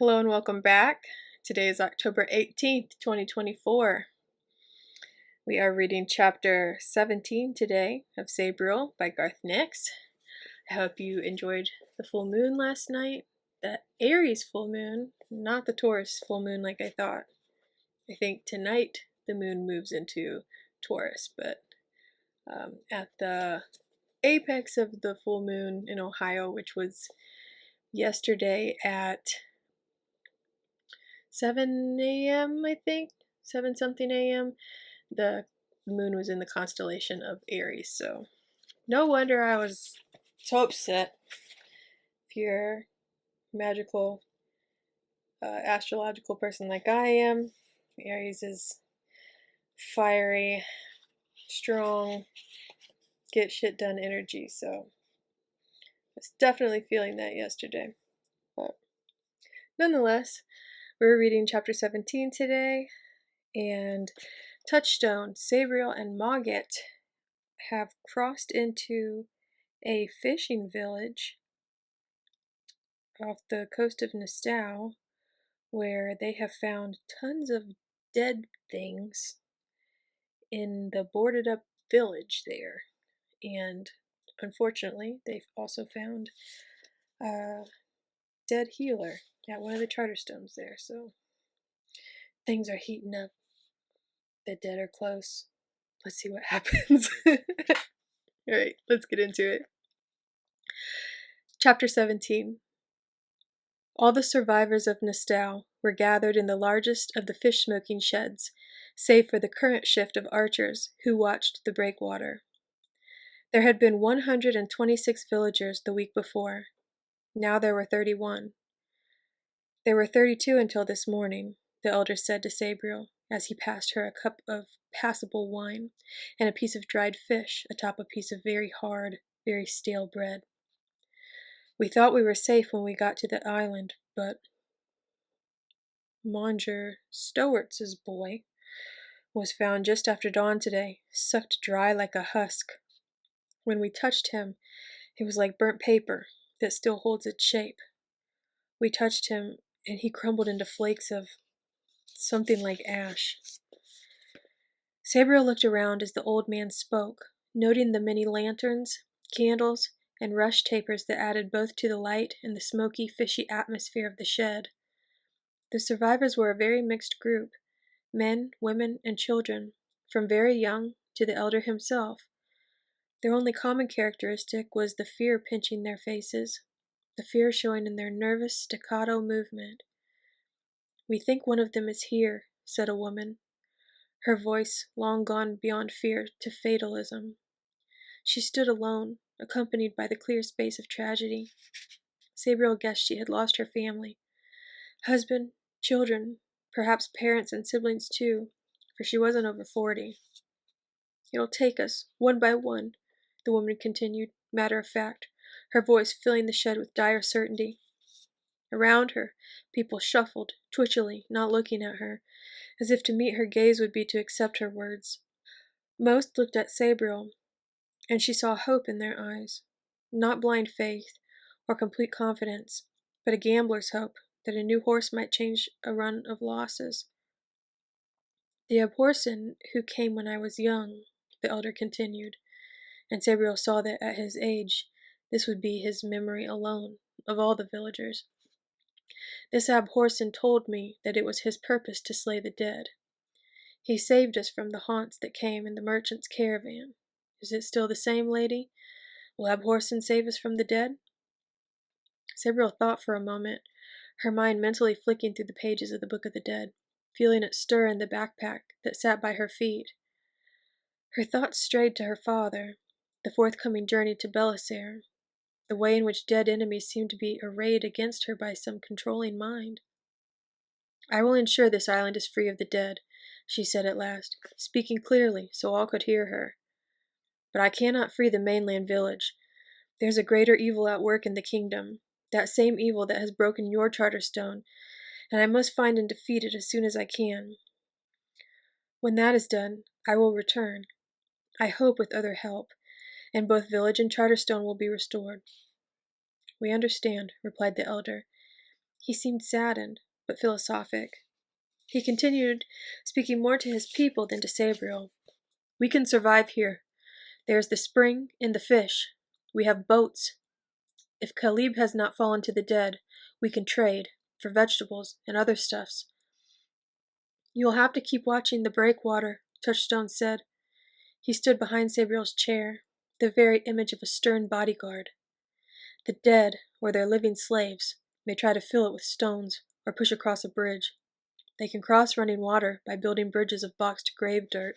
Hello and welcome back. Today is October 18th, 2024. We are reading chapter 17 today of Sabriel by Garth Nix. I hope you enjoyed the full moon last night. The Aries full moon, not the Taurus full moon like I thought. I think tonight the moon moves into Taurus, but at the apex of the full moon in Ohio, which was yesterday at 7 a.m., I think, 7 something a.m., the moon was in the constellation of Aries. So no wonder I was so upset. If you're a magical, astrological person like I am, Aries is fiery, strong, get shit done energy. So I was definitely feeling that yesterday. But nonetheless, we're reading chapter 17 today, and Touchstone, Sabriel, and Mogget have crossed into a fishing village off the coast of Nassau, where they have found tons of dead things in the boarded up village there. And unfortunately, they've also found a dead healer at one of the charter stones there. So things are heating up. The dead are close. Let's see what happens. Alright, let's get into it. Chapter 17. All the survivors of Nassau were gathered in the largest of the fish-smoking sheds, save for the current shift of archers who watched the breakwater. There had been 126 villagers the week before. Now there were 31. There were 32 until this morning, the elder said to Sabriel, as he passed her a cup of passable wine and a piece of dried fish atop a piece of very hard, very stale bread. We thought we were safe when we got to the island, but Monsieur Stowart's boy was found just after dawn today, sucked dry like a husk. When we touched him, it was like burnt paper that still holds its shape. We touched him, and he crumbled into flakes of something like ash. Sabriel looked around as the old man spoke, noting the many lanterns, candles, and rush tapers that added both to the light and the smoky, fishy atmosphere of the shed. The survivors were a very mixed group, men, women, and children, from very young to the elder himself. Their only common characteristic was the fear pinching their faces, the fear showing in their nervous staccato movement. "We think one of them is here," said a woman, her voice long gone beyond fear to fatalism. She stood alone, accompanied by the clear space of tragedy. Sabriel guessed she had lost her family, husband, children, perhaps parents and siblings too, for she wasn't over 40. "It'll take us, one by one," the woman continued, matter of fact, her voice filling the shed with dire certainty. Around her, people shuffled, twitchily, not looking at her, as if to meet her gaze would be to accept her words. Most looked at Sabriel, and she saw hope in their eyes. Not blind faith, or complete confidence, but a gambler's hope that a new horse might change a run of losses. "The Abhorsen who came when I was young," the elder continued, and Sabriel saw that at his age this would be his memory alone of all the villagers. "This Abhorsen told me that it was his purpose to slay the dead. He saved us from the haunts that came in the merchant's caravan. Is it still the same, lady? Will Abhorsen save us from the dead?" Sabriel thought for a moment, her mind mentally flicking through the pages of the Book of the Dead, feeling it stir in the backpack that sat by her feet. Her thoughts strayed to her father, the forthcoming journey to Belisare, the way in which dead enemies seemed to be arrayed against her by some controlling mind. "I will ensure this island is free of the dead," she said at last, speaking clearly so all could hear her. "But I cannot free the mainland village. There's a greater evil at work in the kingdom, that same evil that has broken your charter stone, and I must find and defeat it as soon as I can. When that is done, I will return, I hope with other help, and both village and charter stone will be restored." "We understand," replied the elder. He seemed saddened, but philosophic. He continued, speaking more to his people than to Sabriel. We can survive here. There's the spring and the fish. We have boats. If Khalib has not fallen to the dead, we can trade, for vegetables and other stuffs. You will have to keep watching the breakwater, Touchstone said. He stood behind Sabriel's chair, the very image of a stern bodyguard. The dead, or their living slaves, may try to fill it with stones or push across a bridge. They can cross running water by building bridges of boxed grave dirt.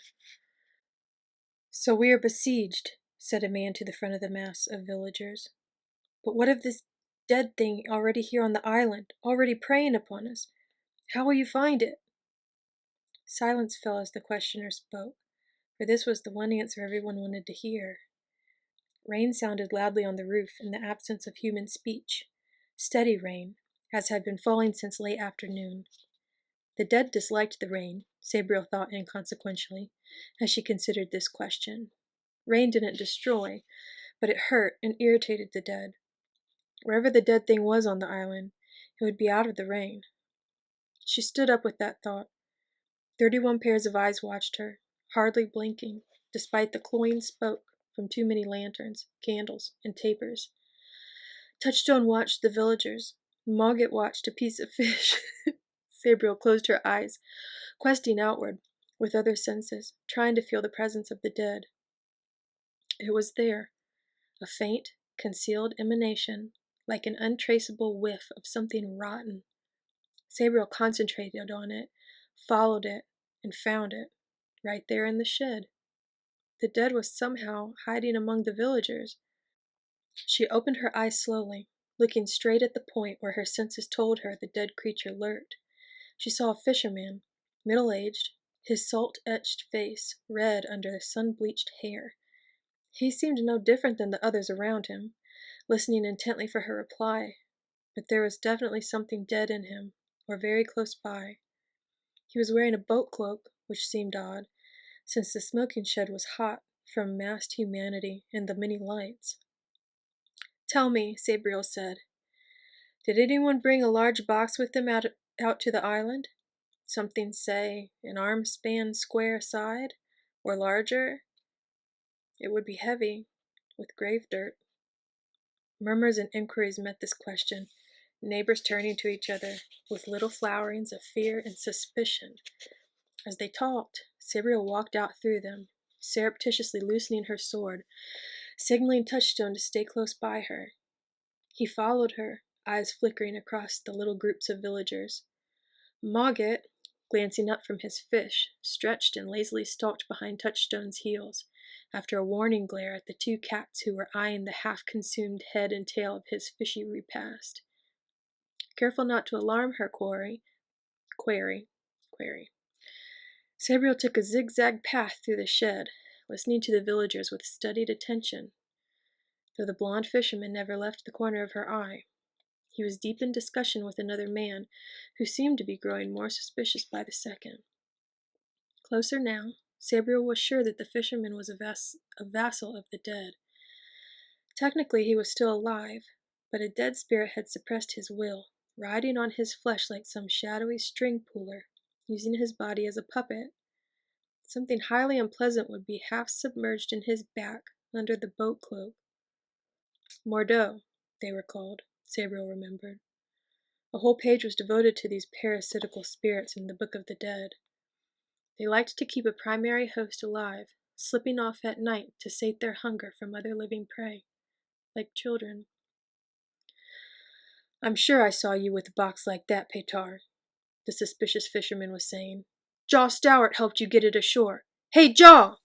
So we are besieged, said a man to the front of the mass of villagers. But what of this dead thing already here on the island, already preying upon us? How will you find it? Silence fell as the questioner spoke, for this was the one answer everyone wanted to hear. Rain sounded loudly on the roof in the absence of human speech. Steady rain, as had been falling since late afternoon. The dead disliked the rain, Sabriel thought inconsequentially, as she considered this question. Rain didn't destroy, but it hurt and irritated the dead. Wherever the dead thing was on the island, it would be out of the rain. She stood up with that thought. 31 pairs of eyes watched her, hardly blinking, despite the cloying smoke from too many lanterns, candles, and tapers. Touchstone watched the villagers. Mogget watched a piece of fish. Sabriel closed her eyes, questing outward, with other senses, trying to feel the presence of the dead. It was there, a faint, concealed emanation, like an untraceable whiff of something rotten. Sabriel concentrated on it, followed it, and found it, right there in the shed. The dead was somehow hiding among the villagers. She opened her eyes slowly, looking straight at the point where her senses told her the dead creature lurked. She saw a fisherman, middle-aged, his salt-etched face red under the sun-bleached hair. He seemed no different than the others around him, listening intently for her reply, but there was definitely something dead in him, or very close by. He was wearing a boat cloak, which seemed odd, since the smoking shed was hot from massed humanity and the many lights. Tell me, Sabriel said, did anyone bring a large box with them out to the island? Something, say, an arm-span square side, or larger? It would be heavy, with grave dirt. Murmurs and inquiries met this question, neighbors turning to each other with little flowerings of fear and suspicion. As they talked, Sabriel walked out through them, surreptitiously loosening her sword, signaling Touchstone to stay close by her. He followed her, eyes flickering across the little groups of villagers. Mogget, glancing up from his fish, stretched and lazily stalked behind Touchstone's heels, after a warning glare at the two cats who were eyeing the half-consumed head and tail of his fishy repast. Careful not to alarm her query. Sabriel took a zigzag path through the shed, listening to the villagers with studied attention, though the blond fisherman never left the corner of her eye. He was deep in discussion with another man, who seemed to be growing more suspicious by the second. Closer now, Sabriel was sure that the fisherman was a vassal of the dead. Technically he was still alive, but a dead spirit had suppressed his will, riding on his flesh like some shadowy string puller, using his body as a puppet. Something highly unpleasant would be half submerged in his back under the boat cloak. Mordeaux, they were called, Sabriel remembered. A whole page was devoted to these parasitical spirits in the Book of the Dead. They liked to keep a primary host alive, slipping off at night to sate their hunger from other living prey, like children. I'm sure I saw you with a box like that, Pétard, the suspicious fisherman was saying. Jaw Stowart helped you get it ashore. Hey, Jaw!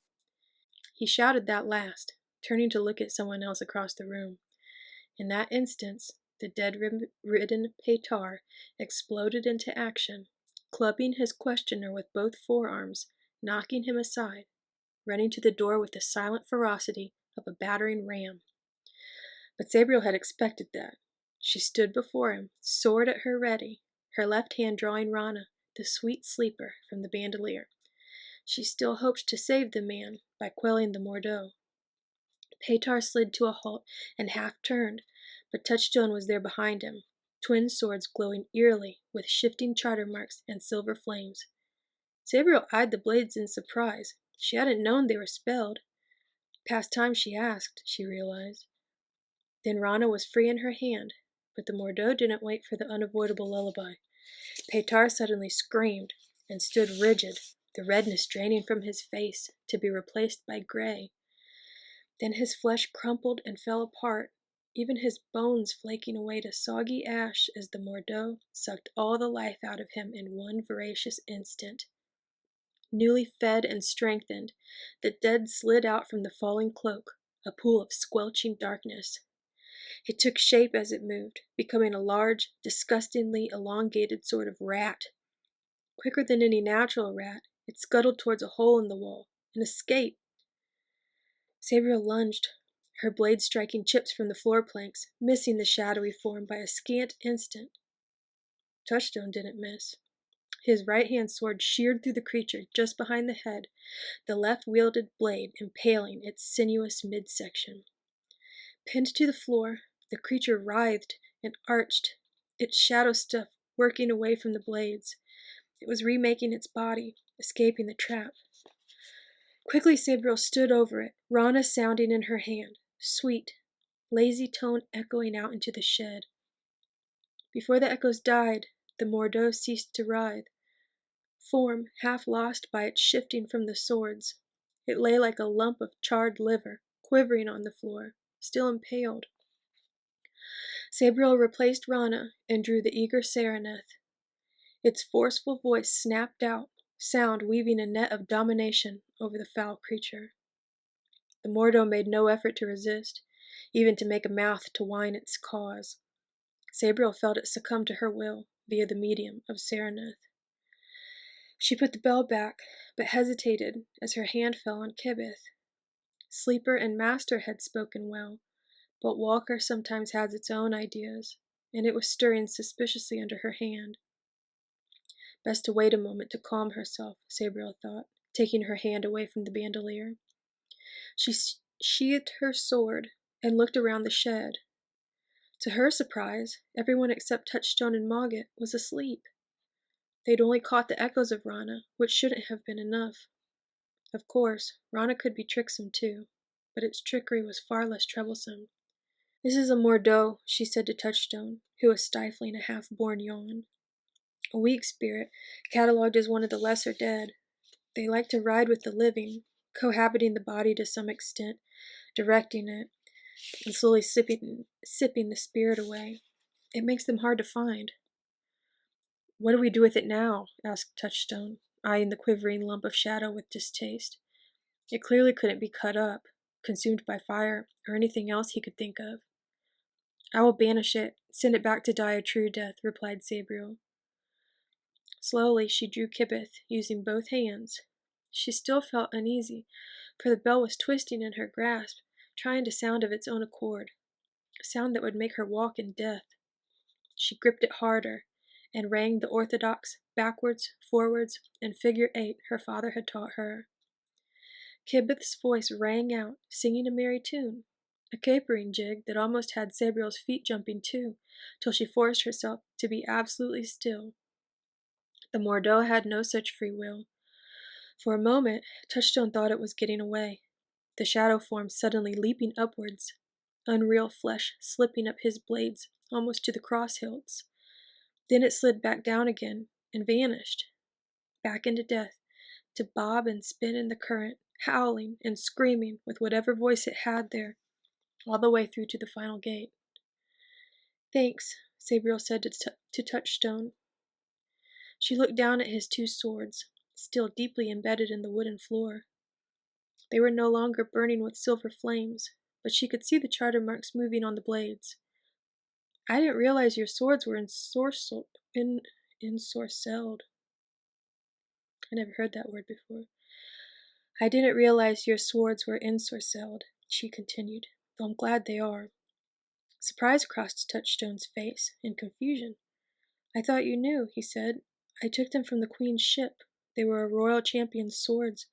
He shouted that last, turning to look at someone else across the room. In that instant, the dead-ridden Pétard exploded into action, clubbing his questioner with both forearms, knocking him aside, running to the door with the silent ferocity of a battering ram. But Sabriel had expected that. She stood before him, sword at her ready, her left hand drawing Rana, the sweet sleeper, from the bandolier. She still hoped to save the man by quelling the Mordeaux. Pétard slid to a halt and half turned, but Touchstone was there behind him. twin swords glowing eerily with shifting charter marks and silver flames. Sabriel eyed the blades in surprise. She hadn't known they were spelled. Past time she asked, she realized. Then Rana was free in her hand, but the Mordeaux didn't wait for the unavoidable lullaby. Petar suddenly screamed and stood rigid, the redness draining from his face to be replaced by gray. Then his flesh crumpled and fell apart, even his bones flaking away to soggy ash as the Mordeaux sucked all the life out of him in one voracious instant. Newly fed and strengthened, the dead slid out from the falling cloak, a pool of squelching darkness. It took shape as it moved, becoming a large, disgustingly elongated sort of rat. Quicker than any natural rat, it scuttled towards a hole in the wall, and escaped. Sabriel lunged, her blade striking chips from the floor planks, missing the shadowy form by a scant instant. Touchstone didn't miss. His right-hand sword sheared through the creature just behind the head, the left-wielded blade impaling its sinuous midsection. Pinned to the floor, the creature writhed and arched, its shadow stuff working away from the blades. It was remaking its body, escaping the trap. Quickly Sabriel stood over it, Rana sounding in her hand, sweet, lazy tone echoing out into the shed. Before the echoes died, the Mordeaux ceased to writhe. Form half lost by its shifting from the swords, it lay like a lump of charred liver, quivering on the floor, still impaled. Sabriel replaced Rana and drew the eager Sereneth. Its forceful voice snapped out, sound weaving a net of domination over the foul creature. The Mordeaux made no effort to resist, even to make a mouth to whine its cause. Sabriel felt it succumb to her will via the medium of Sereneth. She put the bell back, but hesitated as her hand fell on Kibith. Sleeper and Master had spoken well, but Walker sometimes has its own ideas, and it was stirring suspiciously under her hand. Best to wait a moment to calm herself, Sabriel thought, taking her hand away from the bandolier. She sheathed her sword and looked around the shed. To her surprise, everyone except Touchstone and Mogget was asleep. They'd only caught the echoes of Rana, which shouldn't have been enough. Of course, Rana could be tricksome too, but its trickery was far less troublesome. "This is a Mordeaux," she said to Touchstone, who was stifling a half-born yawn. "A weak spirit, catalogued as one of the lesser dead. They like to ride with the living, cohabiting the body to some extent, directing it, and slowly sipping the spirit away. It makes them hard to find." "What do we do with it now?" asked Touchstone, eyeing the quivering lump of shadow with distaste. It clearly couldn't be cut up, consumed by fire, or anything else he could think of. "I will banish it, send it back to die a true death," replied Sabriel. Slowly she drew Kibith, using both hands. She still felt uneasy, for the bell was twisting in her grasp, trying to sound of its own accord, a sound that would make her walk in death. She gripped it harder, and rang the orthodox backwards, forwards, and figure 8 her father had taught her. Kibith's voice rang out, singing a merry tune, a capering jig that almost had Sabriel's feet jumping too, till she forced herself to be absolutely still. The Mordeaux had no such free will. For a moment, Touchstone thought it was getting away, the shadow form suddenly leaping upwards, unreal flesh slipping up his blades almost to the cross hilts. Then it slid back down again and vanished, back into death, to bob and spin in the current, howling and screaming with whatever voice it had there, all the way through to the final gate. "Thanks," Sabriel said to Touchstone. She looked down at his 2 swords, still deeply embedded in the wooden floor. They were no longer burning with silver flames, but she could see the charter marks moving on the blades. "I didn't realize your swords were ensorcelled. I never heard that word before. "I didn't realize your swords were ensorcelled," she continued, "though I'm glad they are." Surprise crossed Touchstone's face, in confusion. "I thought you knew," he said. "I took them from the Queen's ship. They were a royal champion's swords.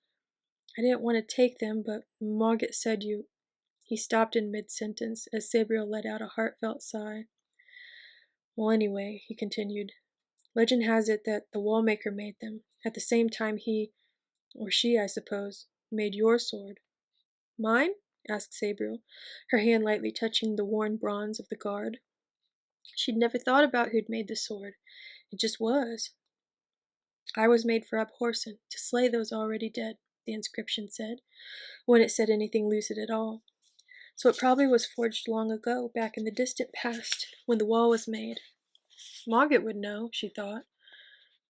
I didn't want to take them, but Mogget said you—" He stopped in mid-sentence as Sabriel let out a heartfelt sigh. Well, anyway, he continued, legend has it that the wall-maker made them, at the same time he, or she, I suppose, made your sword. Mine? Asked Sabriel, her hand lightly touching the worn bronze of the guard. She'd never thought about who'd made the sword. It just was. I was made for abhorsen, to slay those already dead, the inscription said, when it said anything lucid at all. So it probably was forged long ago, back in the distant past, when the wall was made. Mogget would know, she thought.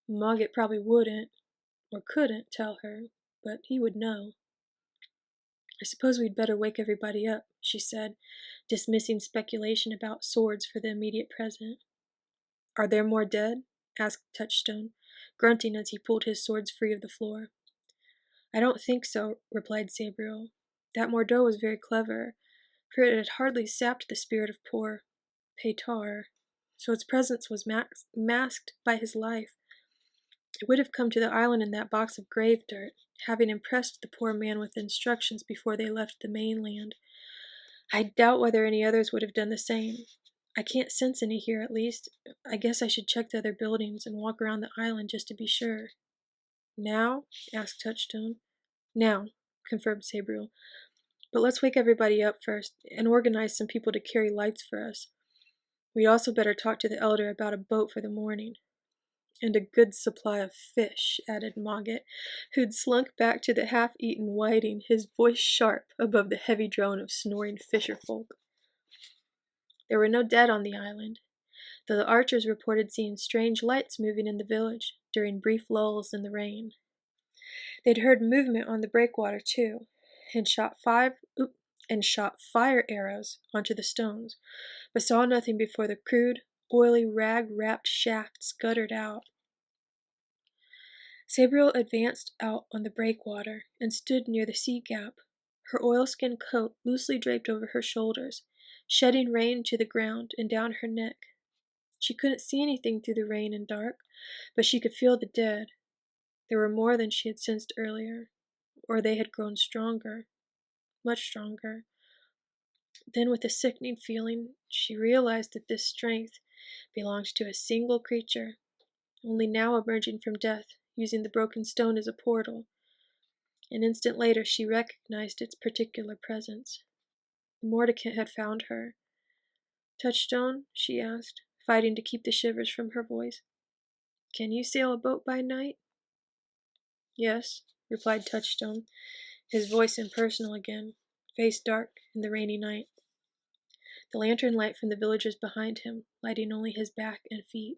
Mogget probably wouldn't, or couldn't, tell her, but he would know. I suppose we'd better wake everybody up, she said, dismissing speculation about swords for the immediate present. Are there more dead? Asked Touchstone, grunting as he pulled his swords free of the floor. I don't think so, replied Sabriel. That Mordeaux was very clever, for it had hardly sapped the spirit of poor Peytar, so its presence was masked by his life. It would have come to the island in that box of grave dirt, having impressed the poor man with instructions before they left the mainland. I doubt whether any others would have done the same. I can't sense any here, at least. I guess I should check the other buildings and walk around the island just to be sure. Now? Asked Touchstone. Now, confirmed Sabriel. But let's wake everybody up first, and organize some people to carry lights for us. We'd also better talk to the elder about a boat for the morning. And a good supply of fish, added Mogget, who'd slunk back to the half-eaten whiting, his voice sharp above the heavy drone of snoring fisher-folk. There were no dead on the island, though the archers reported seeing strange lights moving in the village during brief lulls in the rain. They'd heard movement on the breakwater, too, and shot fire arrows onto the stones, but saw nothing before the crude, oily, rag-wrapped shafts guttered out. Sabriel advanced out on the breakwater and stood near the sea gap, her oilskin coat loosely draped over her shoulders, shedding rain to the ground and down her neck. She couldn't see anything through the rain and dark, but she could feel the dead. There were more than she had sensed earlier, or they had grown stronger, much stronger. Then, with a sickening feeling, she realized that this strength belonged to a single creature, only now emerging from death, using the broken stone as a portal. An instant later, she recognized its particular presence. The mordicant had found her. Touchstone? She asked, fighting to keep the shivers from her voice. Can you sail a boat by night? Yes, replied Touchstone, his voice impersonal again, face dark in the rainy night. The lantern light from the villagers behind him, lighting only his back and feet.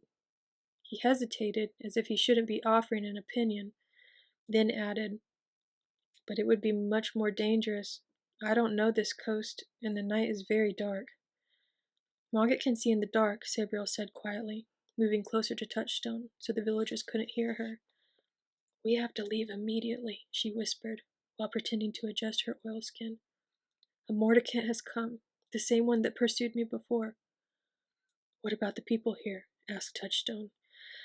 He hesitated, as if he shouldn't be offering an opinion, then added, But it would be much more dangerous. I don't know this coast, and the night is very dark. Mogget can see in the dark, Sabriel said quietly, moving closer to Touchstone, so the villagers couldn't hear her. We have to leave immediately, she whispered, while pretending to adjust her oilskin. A mordicant has come, the same one that pursued me before. What about the people here? Asked Touchstone,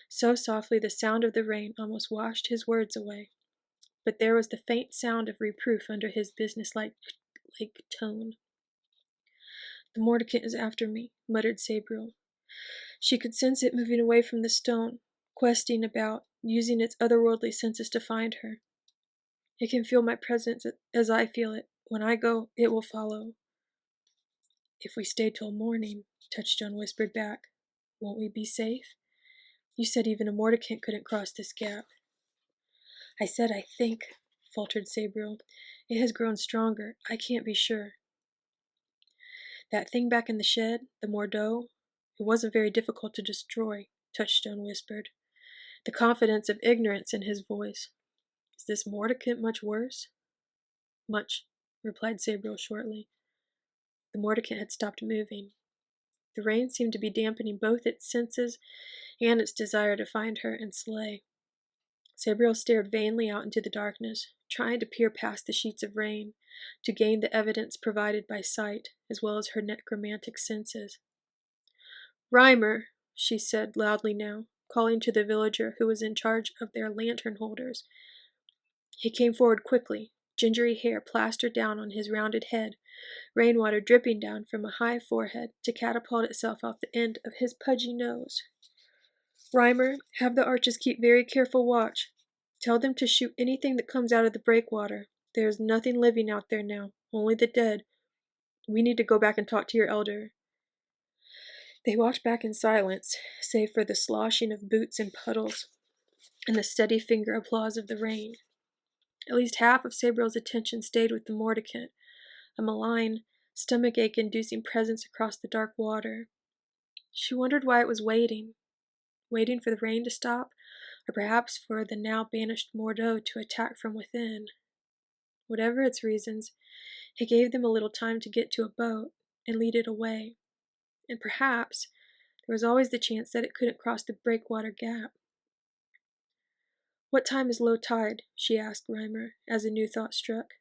so softly the sound of the rain almost washed his words away. But there was the faint sound of reproof under his businesslike tone. The mordicant is after me, muttered Sabriel. She could sense it moving away from the stone, questing about, using its otherworldly senses to find her. It can feel my presence as I feel it. When I go, it will follow. If we stay till morning, Touchstone whispered back, won't we be safe? You said even a mordicant couldn't cross this gap. I said I think, faltered Sabriel. It has grown stronger. I can't be sure. That thing back in the shed, the Mordeaux, it wasn't very difficult to destroy, Touchstone whispered, the confidence of ignorance in his voice. Is this mordicant much worse? Much, replied Sabriel shortly. The mordicant had stopped moving. The rain seemed to be dampening both its senses and its desire to find her and slay. Sabriel stared vainly out into the darkness, trying to peer past the sheets of rain, to gain the evidence provided by sight, as well as her necromantic senses. Reimer, she said loudly now, calling to the villager who was in charge of their lantern holders. He came forward quickly, gingery hair plastered down on his rounded head, rainwater dripping down from a high forehead to catapult itself off the end of his pudgy nose. Reimer, have the archers keep very careful watch. Tell them to shoot anything that comes out of the breakwater. There is nothing living out there now, only the dead. We need to go back and talk to your elder." They walked back in silence, save for the sloshing of boots and puddles, and the steady finger applause of the rain. At least half of Sabriel's attention stayed with the mordicant, a malign, stomach-ache-inducing presence across the dark water. She wondered why it was waiting for the rain to stop, or perhaps for the now-banished Mordeaux to attack from within. Whatever its reasons, it gave them a little time to get to a boat and lead it away, and perhaps there was always the chance that it couldn't cross the breakwater gap. "What time is low tide?" she asked Reimer, as a new thought struck.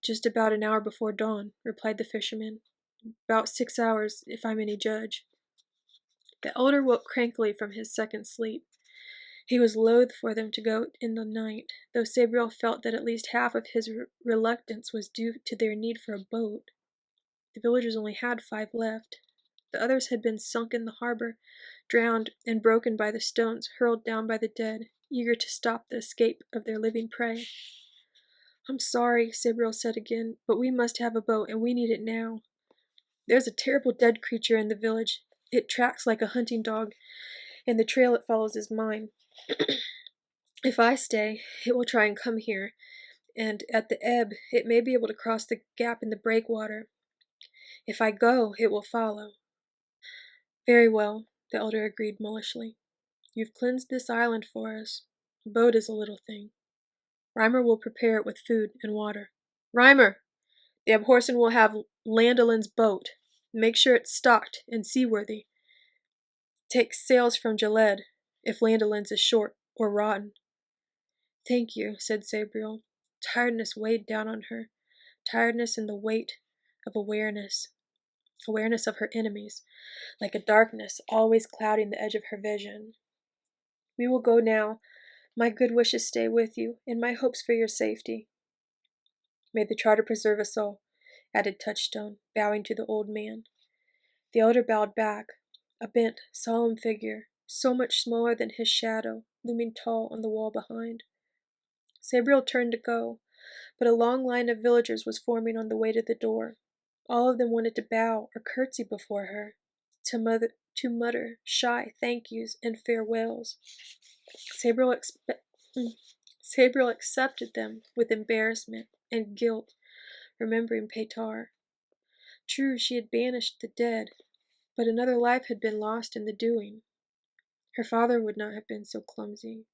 Just about an hour before dawn," replied the fisherman. "About 6 hours, if I'm any judge." The elder woke crankily from his second sleep. He was loath for them to go in the night, though Sabriel felt that at least half of his reluctance was due to their need for a boat. The villagers only had 5 left. The others had been sunk in the harbor, drowned and broken by the stones hurled down by the dead, eager to stop the escape of their living prey. "I'm sorry," Sabriel said again, "but we must have a boat, and we need it now. There's a terrible dead creature in the village. It tracks like a hunting dog, and the trail it follows is mine. If I stay, it will try and come here, and at the ebb, it may be able to cross the gap in the breakwater. If I go, it will follow." "Very well," the elder agreed mullishly. "You've cleansed this island for us. A boat is a little thing. Reimer will prepare it with food and water. Reimer! The Abhorsen will have Landolin's boat. Make sure it's stocked and seaworthy. Take sails from Jaled, if Landolin's is short or rotten." "Thank you," said Sabriel. Tiredness weighed down on her. Tiredness and the weight of awareness of her enemies, like a darkness always clouding the edge of her vision. "We will go now. My good wishes stay with you, and my hopes for your safety." "May the Charter preserve us all," added Touchstone, bowing to the old man. The elder bowed back, a bent, solemn figure, so much smaller than his shadow, looming tall on the wall behind. Sabriel turned to go, but a long line of villagers was forming on the way to the door. All of them wanted to bow or curtsy before her, to mutter shy thank yous and farewells. Sabriel accepted them with embarrassment and guilt, remembering Petar. True, she had banished the dead, but another life had been lost in the doing. Her father would not have been so clumsy.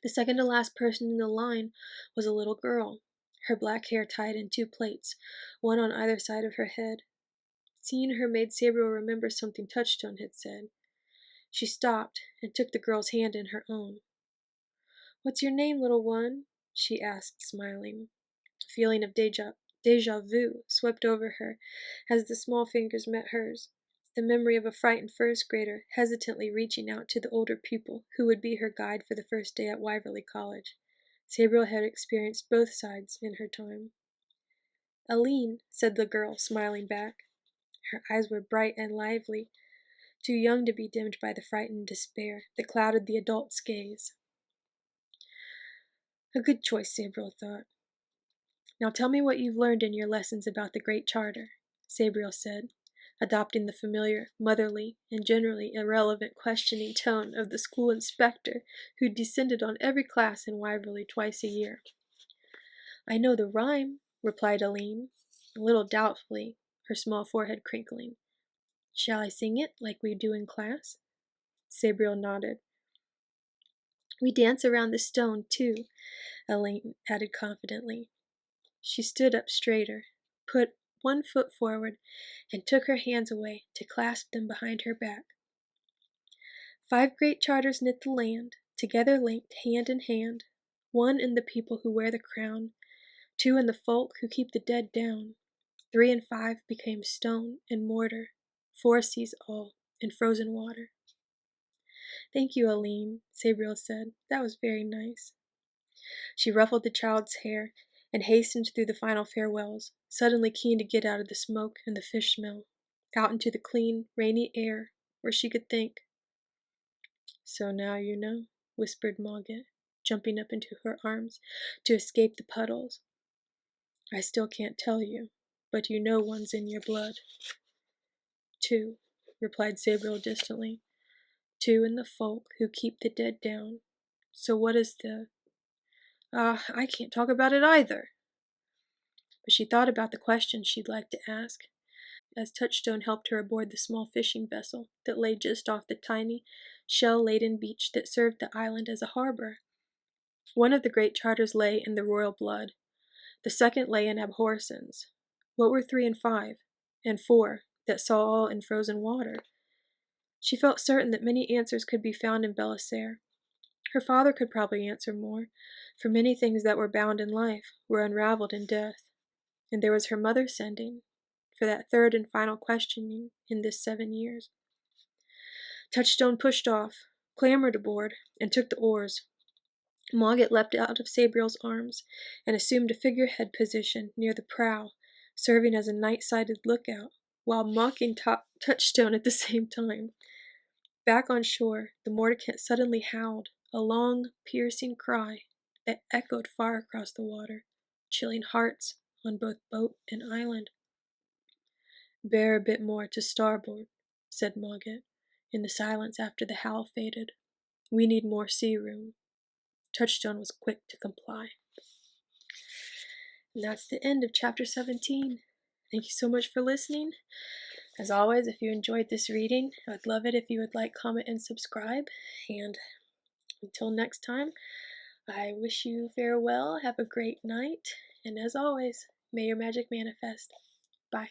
The second to last person in the line was a little girl, her black hair tied in 2 plaits, one on either side of her head. Seeing her made Sabriel remember something Touchstone had said. She stopped and took the girl's hand in her own. "What's your name, little one?" she asked, smiling. A feeling of déjà vu swept over her as the small fingers met hers, the memory of a frightened first grader hesitantly reaching out to the older pupil who would be her guide for the first day at Wyverley College. Sabriel had experienced both sides in her time. "Aline," said the girl, smiling back. Her eyes were bright and lively, too young to be dimmed by the frightened despair that clouded the adult's gaze. A good choice, Sabriel thought. "Now tell me what you've learned in your lessons about the Great Charter," Sabriel said, adopting the familiar, motherly, and generally irrelevant questioning tone of the school inspector who descended on every class in Wyverley twice a year. "I know the rhyme," replied Aline, a little doubtfully, her small forehead crinkling. "Shall I sing it like we do in class?" Sabriel nodded. "We dance around the stone, too," Aline added confidently. She stood up straighter, put one foot forward, and took her hands away to clasp them behind her back. "5 great charters knit the land, together linked hand in hand, 1 in the people who wear the crown, 2 in the folk who keep the dead down, 3 and 5 became stone and mortar, 4 seas all in frozen water." "Thank you, Aline," Sabriel said. "That was very nice." She ruffled the child's hair and hastened through the final farewells, suddenly keen to get out of the smoke and the fish smell, out into the clean, rainy air, where she could think. "So now you know," whispered Mogget, jumping up into her arms to escape the puddles. "I still can't tell you, but you know one's in your blood." "Two," replied Sabriel distantly. "Two in the folk who keep the dead down. So what is the— I can't talk about it either." But she thought about the question she'd like to ask, as Touchstone helped her aboard the small fishing vessel that lay just off the tiny, shell-laden beach that served the island as a harbor. One of the great charters lay in the royal blood. The second lay in abhorrence. What were 3 and 5, and 4, that saw all in frozen water? She felt certain that many answers could be found in Belisare. Her father could probably answer more, for many things that were bound in life were unraveled in death. And there was her mother sending, for that third and final questioning in this 7 years. Touchstone pushed off, clambered aboard, and took the oars. Mogget leapt out of Sabriel's arms and assumed a figurehead position near the prow, serving as a night-sighted lookout, while mocking Touchstone at the same time. Back on shore, the Mordicant suddenly howled, a long, piercing cry that echoed far across the water, chilling hearts on both boat and island. "Bear a bit more to starboard," said Mogget, in the silence after the howl faded. "We need more sea room." Touchstone was quick to comply. And that's the end of chapter 17. Thank you so much for listening. As always, if you enjoyed this reading, I would love it if you would like, comment, and subscribe. And until next time, I wish you farewell, have a great night, and as always, may your magic manifest. Bye.